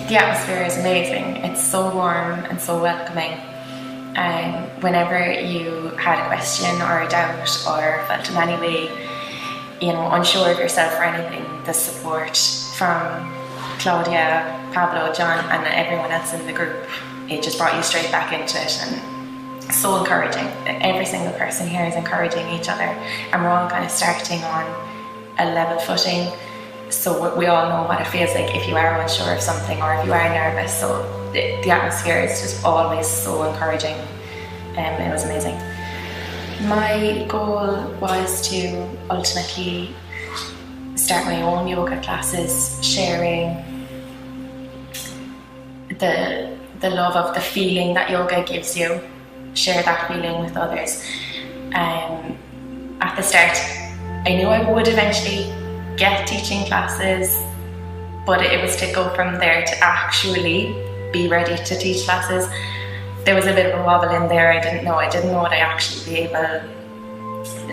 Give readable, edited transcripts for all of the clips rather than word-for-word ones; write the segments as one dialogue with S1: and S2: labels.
S1: The atmosphere is amazing. It's so warm and so welcoming. Whenever you had a question or a doubt or felt in any way, unsure of yourself or anything, the support from Claudia, Pablo, John, and everyone else in the group, it just brought you straight back into it, and so encouraging. Every single person here is encouraging each other, and we're all kind of starting on a level footing. So we all know what it feels like if you are unsure of something or if you are nervous. So the atmosphere is just always so encouraging. It was amazing. My goal was to ultimately start my own yoga classes, sharing the love of the feeling that yoga gives you, share that feeling with others. At the start, I knew I would eventually get teaching classes, but it was to go from there to actually be ready to teach classes. There was a bit of a wobble in there. I didn't know would I actually be able,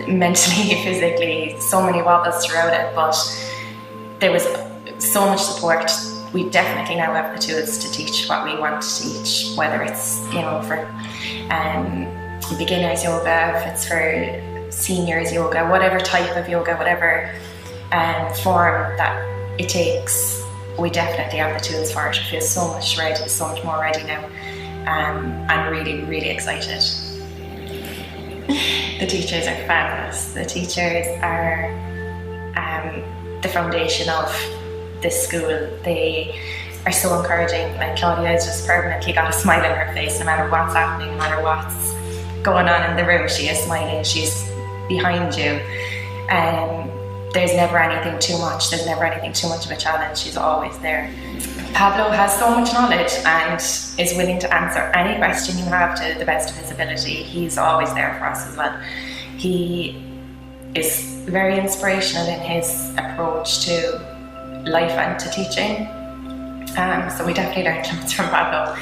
S1: mentally, physically, so many wobbles throughout it, but there was so much support. We definitely now have the tools to teach what we want to teach, whether it's for beginners yoga, if it's for seniors yoga, whatever type of yoga, whatever form that it takes, we definitely have the tools for it. I feel so much more ready now. I'm really, really excited. The teachers are fabulous. The teachers are the foundation of this school. They are so encouraging. Like Claudia has just permanently got a smile on her face no matter what's happening, no matter what's going on in the room. She is smiling, she's behind you. There's never anything too much, there's never anything too much of a challenge. She's always there. Pablo has so much knowledge and is willing to answer any question you have to the best of his ability. He's always there for us as well. He is very inspirational in his approach to life and to teaching. So we definitely learned lots from Pablo.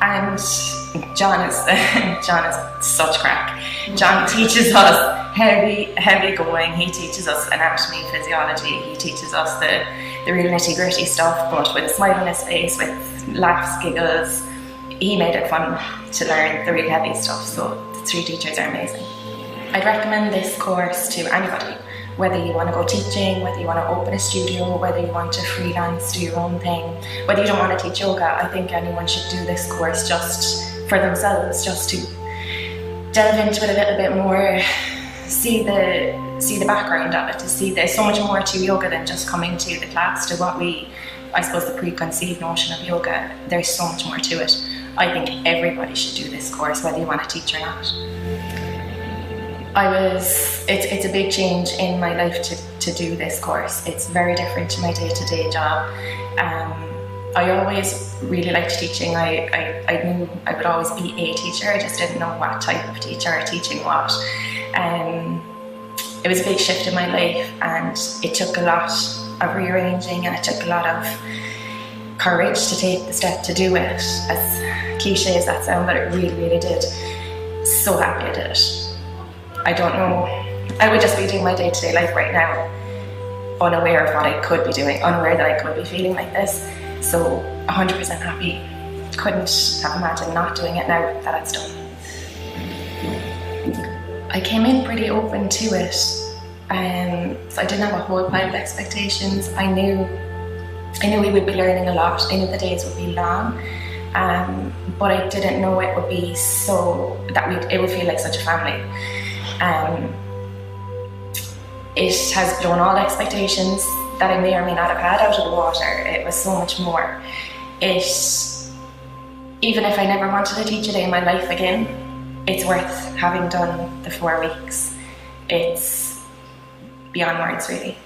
S1: And John is such crack. John teaches us heavy going. He teaches us anatomy, physiology. He teaches us the real nitty-gritty stuff, but with a smile on his face, with laughs, giggles. He made it fun to learn the real heavy stuff. So the three teachers are amazing. I'd recommend this course to anybody, whether you want to go teaching, whether you want to open a studio, whether you want to freelance, do your own thing, whether you don't want to teach yoga. I think anyone should do this course just for themselves, just to delve into it a little bit more, see the background of it, to see there's so much more to yoga than just coming to the class, to what I suppose the preconceived notion of yoga. There's so much more to it. I think everybody should do this course, whether you want to teach or not. It's a big change in my life to do this course. It's very different to my day-to-day job. I always really liked teaching. I knew I would always be a teacher. I just didn't know what type of teacher or teaching what. It was a big shift in my life, and it took a lot of rearranging, and it took a lot of courage to take the step to do it. As cliche as that sounds, but it really, really did. So happy I did it. I don't know, I would just be doing my day-to-day life right now, unaware of what I could be doing, unaware that I could be feeling like this. So 100% happy. Couldn't have imagined not doing it now that it's done. I came in pretty open to it, so I didn't have a whole pile of expectations. I knew we would be learning a lot. I knew the days would be long, but I didn't know it would be it would feel like such a family. It has blown all expectations that I may or may not have had out of the water. It was so much more. Even if I never wanted to teach a day in my life again, it's worth having done the 4 weeks. It's beyond words, really.